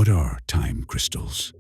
What are time crystals?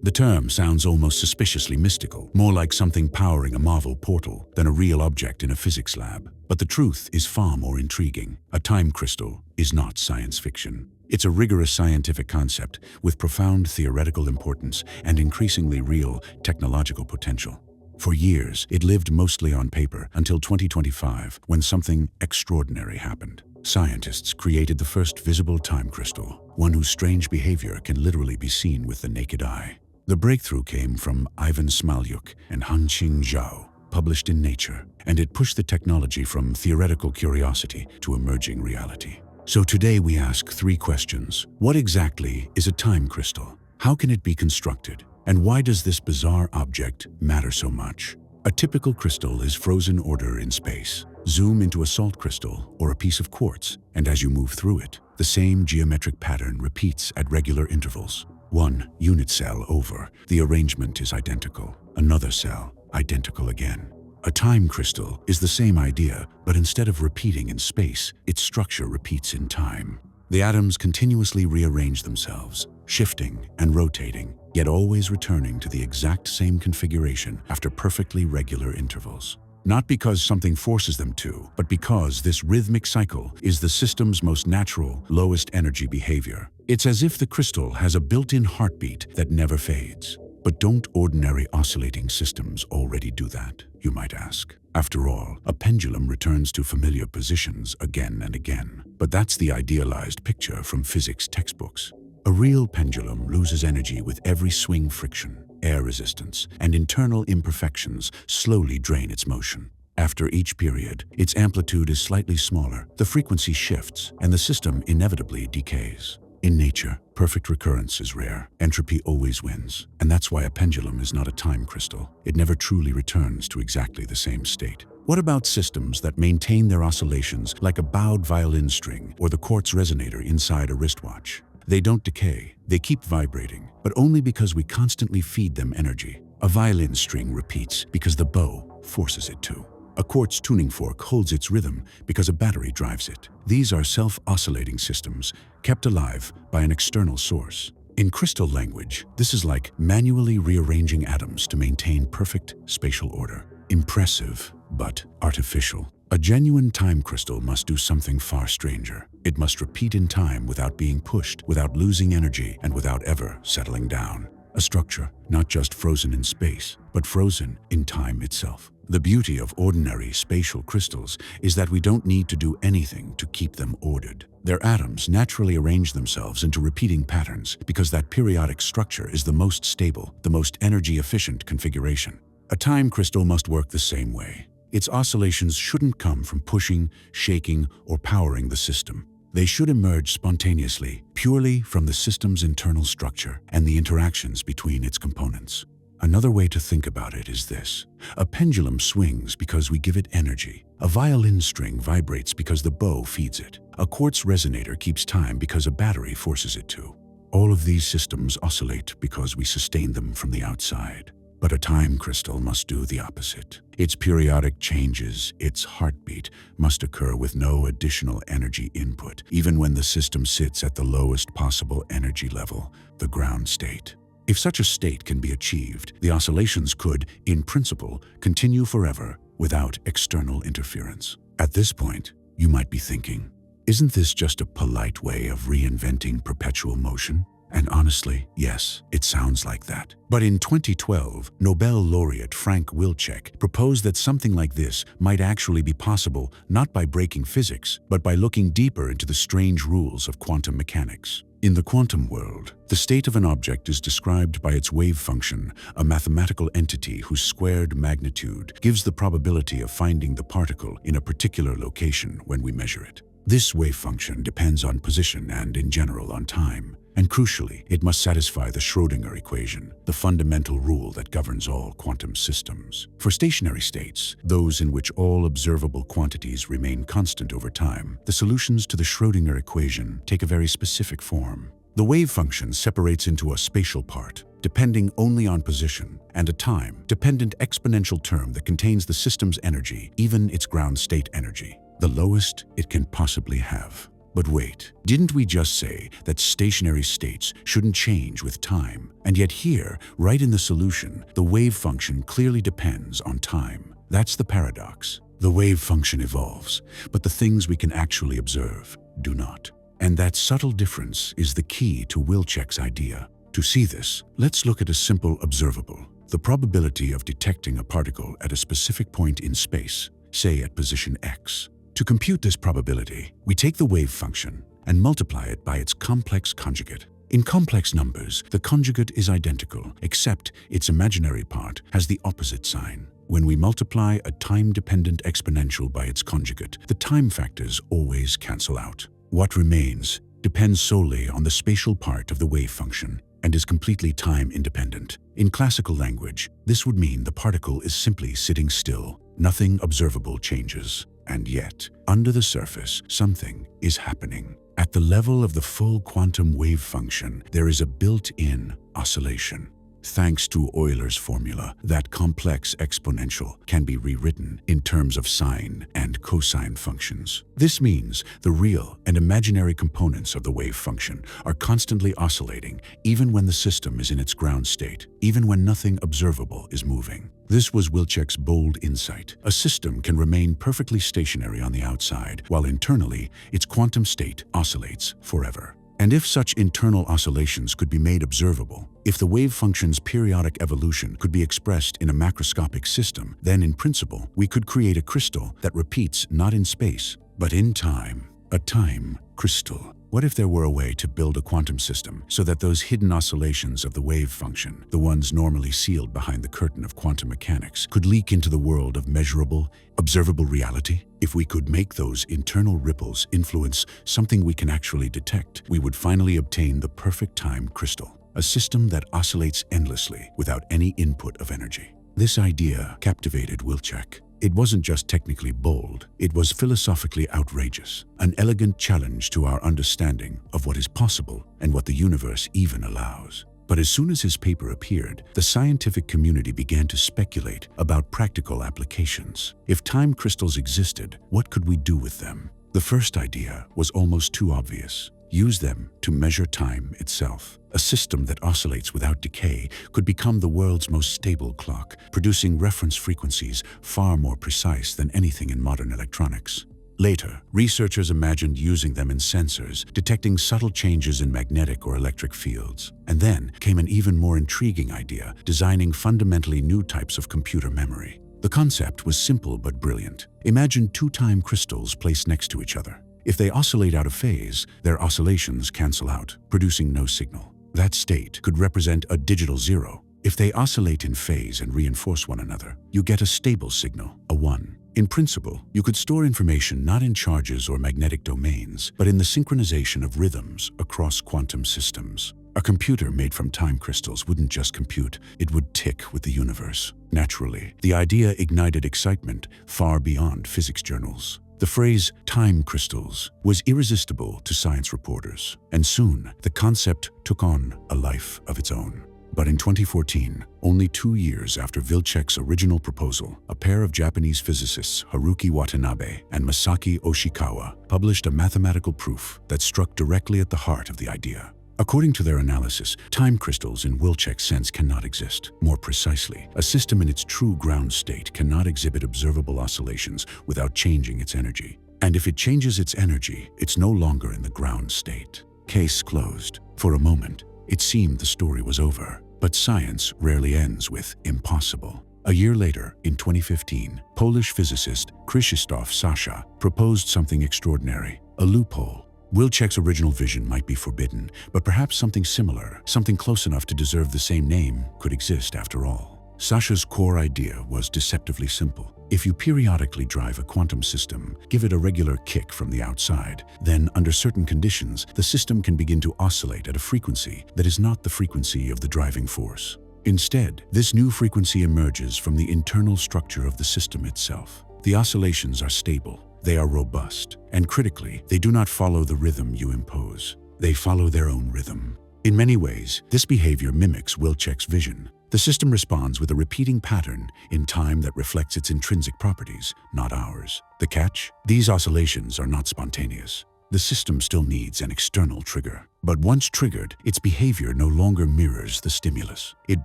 The term sounds almost suspiciously mystical, more like something powering a Marvel portal than a real object in a physics lab. But the truth is far more intriguing. A time crystal is not science fiction. It's a rigorous scientific concept with profound theoretical importance and increasingly real technological potential. For years, it lived mostly on paper until 2025, when something extraordinary happened. Scientists created the first visible time crystal, one whose strange behavior can literally be seen with the naked eye. The breakthrough came from Ivan Smalyuk and Hanqing Zhao, published in Nature, and it pushed the technology from theoretical curiosity to emerging reality. So today we ask three questions. What exactly is a time crystal? How can it be constructed? And why does this bizarre object matter so much? A typical crystal is frozen order in space. Zoom into a salt crystal or a piece of quartz, and as you move through it, the same geometric pattern repeats at regular intervals. One unit cell over, the arrangement is identical. Another cell, identical again. A time crystal is the same idea, but instead of repeating in space, its structure repeats in time. The atoms continuously rearrange themselves, shifting and rotating, yet always returning to the exact same configuration after perfectly regular intervals. Not because something forces them to, but because this rhythmic cycle is the system's most natural, lowest energy behavior. It's as if the crystal has a built-in heartbeat that never fades. But don't ordinary oscillating systems already do that, you might ask? After all, a pendulum returns to familiar positions again and again. But that's the idealized picture from physics textbooks. A real pendulum loses energy with every swing. Friction, air resistance, and internal imperfections slowly drain its motion. After each period, its amplitude is slightly smaller, the frequency shifts, and the system inevitably decays. In nature, perfect recurrence is rare. Entropy always wins. And that's why a pendulum is not a time crystal. It never truly returns to exactly the same state. What about systems that maintain their oscillations like a bowed violin string or the quartz resonator inside a wristwatch? They don't decay, they keep vibrating, but only because we constantly feed them energy. A violin string repeats because the bow forces it to. A quartz tuning fork holds its rhythm because a battery drives it. These are self-oscillating systems, kept alive by an external source. In crystal language, this is like manually rearranging atoms to maintain perfect spatial order. Impressive, but artificial. A genuine time crystal must do something far stranger. It must repeat in time without being pushed, without losing energy, and without ever settling down. A structure not just frozen in space, but frozen in time itself. The beauty of ordinary spatial crystals is that we don't need to do anything to keep them ordered. Their atoms naturally arrange themselves into repeating patterns because that periodic structure is the most stable, the most energy-efficient configuration. A time crystal must work the same way. Its oscillations shouldn't come from pushing, shaking, or powering the system. They should emerge spontaneously, purely from the system's internal structure and the interactions between its components. Another way to think about it is this. A pendulum swings because we give it energy. A violin string vibrates because the bow feeds it. A quartz resonator keeps time because a battery forces it to. All of these systems oscillate because we sustain them from the outside. But a time crystal must do the opposite. Its periodic changes, its heartbeat, must occur with no additional energy input, even when the system sits at the lowest possible energy level, the ground state. If such a state can be achieved, the oscillations could, in principle, continue forever without external interference. At this point, you might be thinking, isn't this just a polite way of reinventing perpetual motion? And honestly, yes, it sounds like that. But in 2012, Nobel laureate Frank Wilczek proposed that something like this might actually be possible not by breaking physics, but by looking deeper into the strange rules of quantum mechanics. In the quantum world, the state of an object is described by its wave function, a mathematical entity whose squared magnitude gives the probability of finding the particle in a particular location when we measure it. This wave function depends on position and, in general, on time. And crucially, it must satisfy the Schrödinger equation, the fundamental rule that governs all quantum systems. For stationary states, those in which all observable quantities remain constant over time, the solutions to the Schrödinger equation take a very specific form. The wave function separates into a spatial part, depending only on position, and a time-dependent exponential term that contains the system's energy, even its ground state energy, the lowest it can possibly have. But wait, didn't we just say that stationary states shouldn't change with time? And yet here, right in the solution, the wave function clearly depends on time. That's the paradox. The wave function evolves, but the things we can actually observe do not. And that subtle difference is the key to Wilczek's idea. To see this, let's look at a simple observable: the probability of detecting a particle at a specific point in space, say at position x. To compute this probability, we take the wave function and multiply it by its complex conjugate. In complex numbers, the conjugate is identical, except its imaginary part has the opposite sign. When we multiply a time-dependent exponential by its conjugate, the time factors always cancel out. What remains depends solely on the spatial part of the wave function and is completely time-independent. In classical language, this would mean the particle is simply sitting still. Nothing observable changes. And yet, under the surface, something is happening. At the level of the full quantum wave function, there is a built-in oscillation. Thanks to Euler's formula, that complex exponential can be rewritten in terms of sine and cosine functions. This means the real and imaginary components of the wave function are constantly oscillating, even when the system is in its ground state, even when nothing observable is moving. This was Wilczek's bold insight. A system can remain perfectly stationary on the outside, while internally, its quantum state oscillates forever. And if such internal oscillations could be made observable, if the wave function's periodic evolution could be expressed in a macroscopic system, then in principle, we could create a crystal that repeats not in space, but in time. A time crystal. What if there were a way to build a quantum system so that those hidden oscillations of the wave function, the ones normally sealed behind the curtain of quantum mechanics, could leak into the world of measurable, observable reality? If we could make those internal ripples influence something we can actually detect, we would finally obtain the perfect time crystal, a system that oscillates endlessly without any input of energy. This idea captivated Wilczek. It wasn't just technically bold, it was philosophically outrageous, an elegant challenge to our understanding of what is possible and what the universe even allows. But as soon as his paper appeared, the scientific community began to speculate about practical applications. If time crystals existed, what could we do with them? The first idea was almost too obvious. Use them to measure time itself. A system that oscillates without decay could become the world's most stable clock, producing reference frequencies far more precise than anything in modern electronics. Later, researchers imagined using them in sensors, detecting subtle changes in magnetic or electric fields. And then came an even more intriguing idea, designing fundamentally new types of computer memory. The concept was simple but brilliant. Imagine two time crystals placed next to each other. If they oscillate out of phase, their oscillations cancel out, producing no signal. That state could represent a digital zero. If they oscillate in phase and reinforce one another, you get a stable signal, a 1. In principle, you could store information not in charges or magnetic domains, but in the synchronization of rhythms across quantum systems. A computer made from time crystals wouldn't just compute, it would tick with the universe. Naturally, the idea ignited excitement far beyond physics journals. The phrase time crystals was irresistible to science reporters, and soon the concept took on a life of its own. But in 2014, only 2 years after Wilczek's original proposal, a pair of Japanese physicists, Haruki Watanabe and Masaki Oshikawa, published a mathematical proof that struck directly at the heart of the idea. According to their analysis, time crystals in Wilczek's sense cannot exist. More precisely, a system in its true ground state cannot exhibit observable oscillations without changing its energy. And if it changes its energy, it's no longer in the ground state. Case closed. For a moment, it seemed the story was over. But science rarely ends with impossible. A year later, in 2015, Polish physicist Krzysztof Sasha proposed something extraordinary, a loophole. Wilczek's original vision might be forbidden, but perhaps something similar, something close enough to deserve the same name, could exist after all. Sasha's core idea was deceptively simple. If you periodically drive a quantum system, give it a regular kick from the outside, then under certain conditions, the system can begin to oscillate at a frequency that is not the frequency of the driving force. Instead, this new frequency emerges from the internal structure of the system itself. The oscillations are stable. They are robust, and critically, they do not follow the rhythm you impose. They follow their own rhythm. In many ways, this behavior mimics Wilczek's vision. The system responds with a repeating pattern in time that reflects its intrinsic properties, not ours. The catch? These oscillations are not spontaneous. the system still needs an external trigger. But once triggered, its behavior no longer mirrors the stimulus. It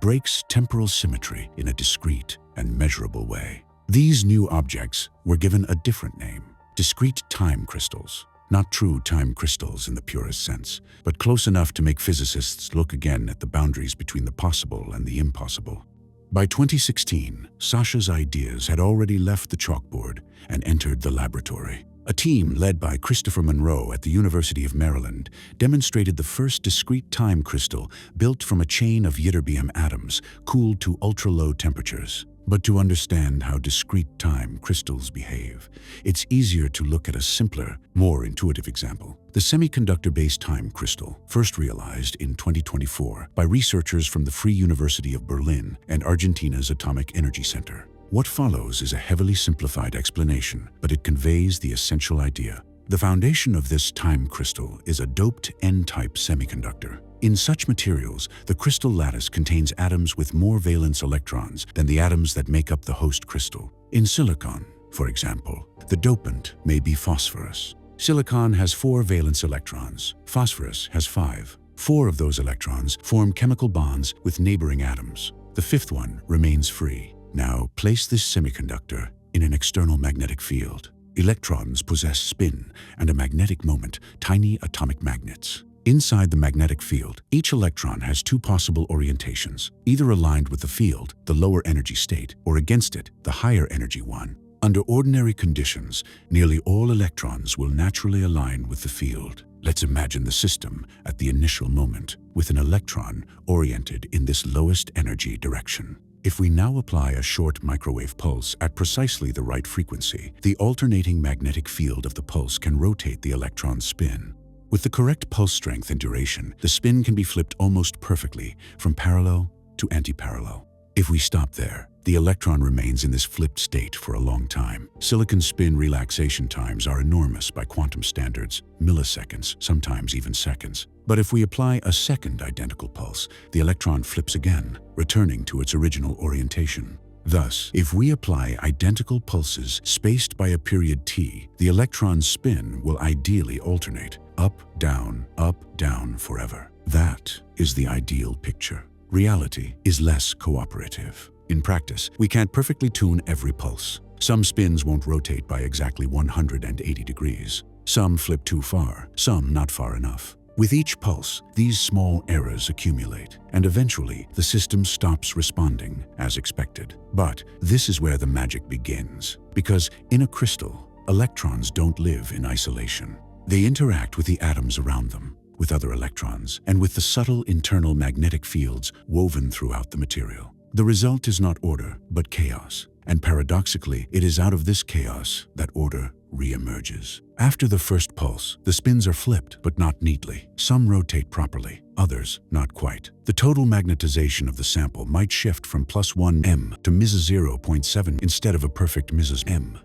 breaks temporal symmetry in a discrete and measurable way. These new objects were given a different name: discrete time crystals. Not true time crystals in the purest sense, but close enough to make physicists look again at the boundaries between the possible and the impossible. By 2016, Sasha's ideas had already left the chalkboard and entered the laboratory. A team led by Christopher Monroe at the University of Maryland demonstrated the first discrete time crystal built from a chain of ytterbium atoms cooled to ultra-low temperatures. But to understand how discrete time crystals behave, it's easier to look at a simpler, more intuitive example. The semiconductor-based time crystal, first realized in 2024 by researchers from the Free University of Berlin and Argentina's Atomic Energy Center. What follows is a heavily simplified explanation, but it conveys the essential idea. The foundation of this time crystal is a doped N-type semiconductor. In such materials, the crystal lattice contains atoms with more valence electrons than the atoms that make up the host crystal. In silicon, for example, the dopant may be phosphorus. Silicon has 4 valence electrons. Phosphorus has 5. 4 of those electrons form chemical bonds with neighboring atoms. The 5th one remains free. Now place this semiconductor in an external magnetic field. Electrons possess spin and a magnetic moment, tiny atomic magnets. Inside the magnetic field, each electron has 2 possible orientations, either aligned with the field, the lower energy state, or against it, the higher energy one. Under ordinary conditions, nearly all electrons will naturally align with the field. Let's imagine the system at the initial moment, with an electron oriented in this lowest energy direction. If we now apply a short microwave pulse at precisely the right frequency, the alternating magnetic field of the pulse can rotate the electron's spin. With the correct pulse strength and duration, the spin can be flipped almost perfectly from parallel to antiparallel. If we stop there, the electron remains in this flipped state for a long time. Silicon spin relaxation times are enormous by quantum standards, milliseconds, sometimes even seconds. But if we apply a second identical pulse, the electron flips again, returning to its original orientation. Thus, if we apply identical pulses spaced by a period t, the electron's spin will ideally alternate, up, down forever. That is the ideal picture. Reality is less cooperative. In practice, we can't perfectly tune every pulse. Some spins won't rotate by exactly 180 degrees. Some flip too far, some not far enough. With each pulse, these small errors accumulate, and eventually the system stops responding as expected. But this is where the magic begins, because in a crystal, electrons don't live in isolation. They interact with the atoms around them, with other electrons, and with the subtle internal magnetic fields woven throughout the material. The result is not order, but chaos. And paradoxically, it is out of this chaos that order re-emerges. After the first pulse, the spins are flipped, but not neatly. Some rotate properly, others not quite. The total magnetization of the sample might shift from +1 m to -0.7 instead of a perfect -m.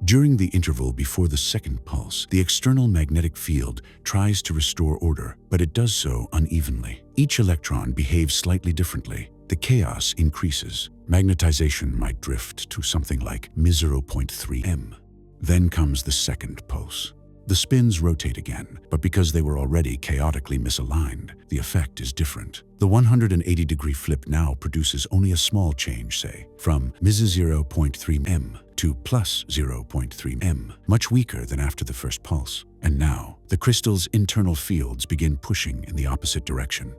During the interval before the second pulse, the external magnetic field tries to restore order, but it does so unevenly. Each electron behaves slightly differently. The chaos increases. Magnetization might drift to something like -0.3 m. Then comes the second pulse. The spins rotate again, but because they were already chaotically misaligned, the effect is different. The 180-degree flip now produces only a small change, say, from -0.3 m to +0.3 m, much weaker than after the first pulse. And now, the crystal's internal fields begin pushing in the opposite direction,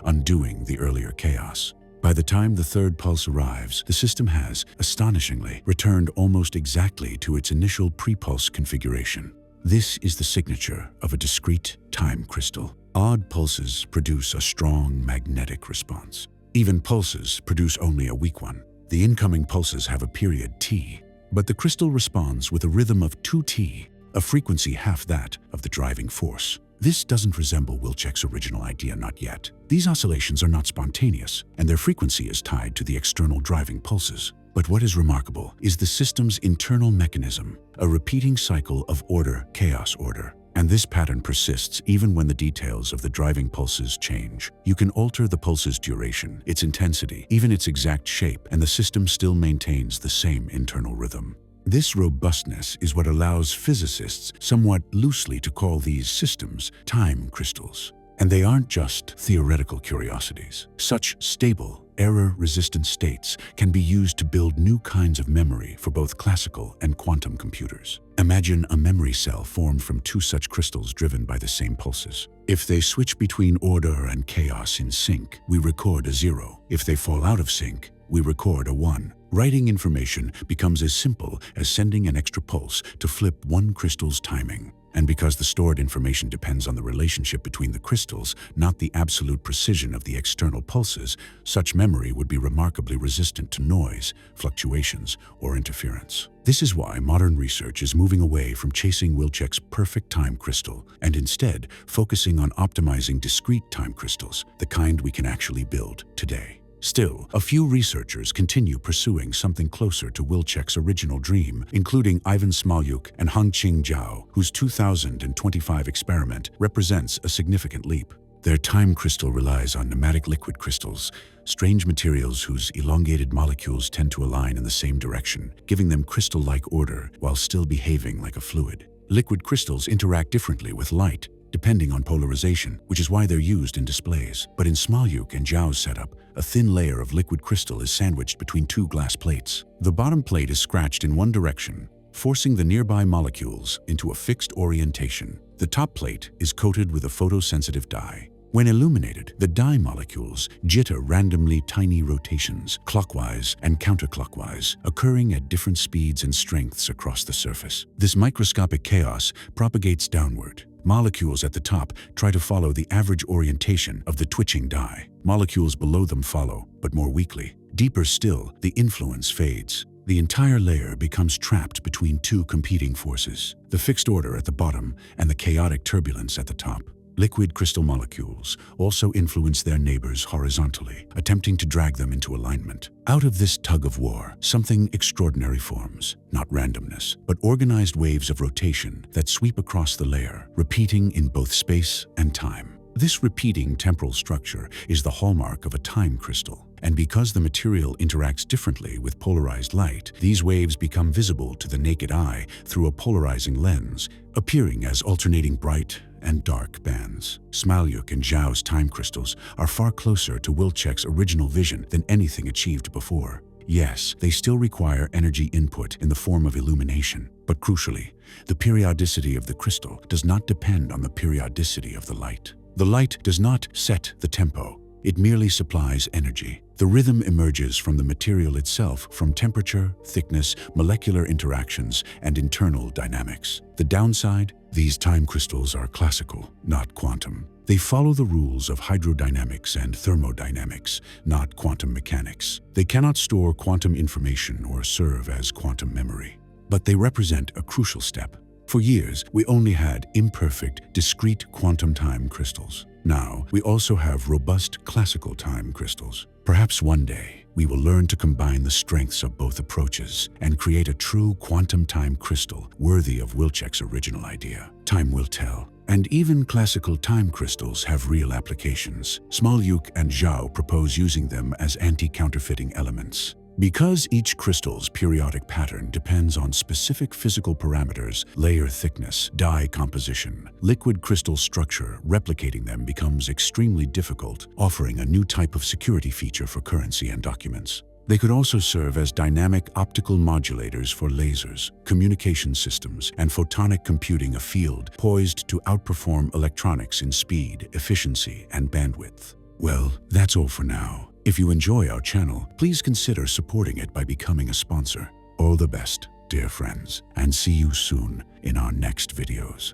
undoing the earlier chaos. By the time the third pulse arrives, the system has, astonishingly, returned almost exactly to its initial pre-pulse configuration. This is the signature of a discrete time crystal. Odd pulses produce a strong magnetic response. Even pulses produce only a weak one. The incoming pulses have a period t, but the crystal responds with a rhythm of 2t, a frequency half that of the driving force. This doesn't resemble Wilczek's original idea, not yet. These oscillations are not spontaneous, and their frequency is tied to the external driving pulses. But what is remarkable is the system's internal mechanism, a repeating cycle of order, chaos, order. And this pattern persists even when the details of the driving pulses change. You can alter the pulse's duration, its intensity, even its exact shape, and the system still maintains the same internal rhythm. This robustness is what allows physicists somewhat loosely to call these systems time crystals. And they aren't just theoretical curiosities. Such stable, error-resistant states can be used to build new kinds of memory for both classical and quantum computers. Imagine a memory cell formed from two such crystals driven by the same pulses. If they switch between order and chaos in sync, we record a 0. If they fall out of sync, we record a 1. Writing information becomes as simple as sending an extra pulse to flip one crystal's timing. And because the stored information depends on the relationship between the crystals, not the absolute precision of the external pulses, such memory would be remarkably resistant to noise, fluctuations, or interference. This is why modern research is moving away from chasing Wilczek's perfect time crystal and instead focusing on optimizing discrete time crystals, the kind we can actually build today. Still, a few researchers continue pursuing something closer to Wilczek's original dream, including Ivan Smolyuk and Hongqing Zhao, whose 2025 experiment represents a significant leap. Their time crystal relies on pneumatic liquid crystals, strange materials whose elongated molecules tend to align in the same direction, giving them crystal-like order while still behaving like a fluid. Liquid crystals interact differently with light, depending on polarization, which is why they're used in displays. But in Smolyuk and Zhao's setup, a thin layer of liquid crystal is sandwiched between two glass plates. The bottom plate is scratched in one direction, forcing the nearby molecules into a fixed orientation. The top plate is coated with a photosensitive dye. When illuminated, the dye molecules jitter randomly tiny rotations, clockwise and counterclockwise, occurring at different speeds and strengths across the surface. This microscopic chaos propagates downward. Molecules at the top try to follow the average orientation of the twitching dye. Molecules below them follow, but more weakly. Deeper still, the influence fades. The entire layer becomes trapped between two competing forces, the fixed order at the bottom and the chaotic turbulence at the top. Liquid crystal molecules also influence their neighbors horizontally, attempting to drag them into alignment. Out of this tug-of-war, something extraordinary forms, not randomness, but organized waves of rotation that sweep across the layer, repeating in both space and time. This repeating temporal structure is the hallmark of a time crystal. And because the material interacts differently with polarized light, these waves become visible to the naked eye through a polarizing lens, appearing as alternating bright and dark bands. Smolyuk and Zhao's time crystals are far closer to Wilczek's original vision than anything achieved before. Yes, they still require energy input in the form of illumination, but crucially, the periodicity of the crystal does not depend on the periodicity of the light. The light does not set the tempo. It merely supplies energy. The rhythm emerges from the material itself, from temperature, thickness, molecular interactions, and internal dynamics. The downside? These time crystals are classical, not quantum. They follow the rules of hydrodynamics and thermodynamics, not quantum mechanics. They cannot store quantum information or serve as quantum memory. But they represent a crucial step. For years, we only had imperfect, discrete quantum time crystals. Now, we also have robust classical time crystals. Perhaps one day, we will learn to combine the strengths of both approaches and create a true quantum time crystal worthy of Wilczek's original idea. Time will tell. And even classical time crystals have real applications. Smolyuk and Zhao propose using them as anti-counterfeiting elements. Because each crystal's periodic pattern depends on specific physical parameters, layer thickness, dye composition, liquid crystal structure, replicating them becomes extremely difficult, offering a new type of security feature for currency and documents. They could also serve as dynamic optical modulators for lasers, communication systems, and photonic computing, a field poised to outperform electronics in speed, efficiency, and bandwidth. Well, that's all for now. If you enjoy our channel, please consider supporting it by becoming a sponsor. All the best, dear friends, and see you soon in our next videos.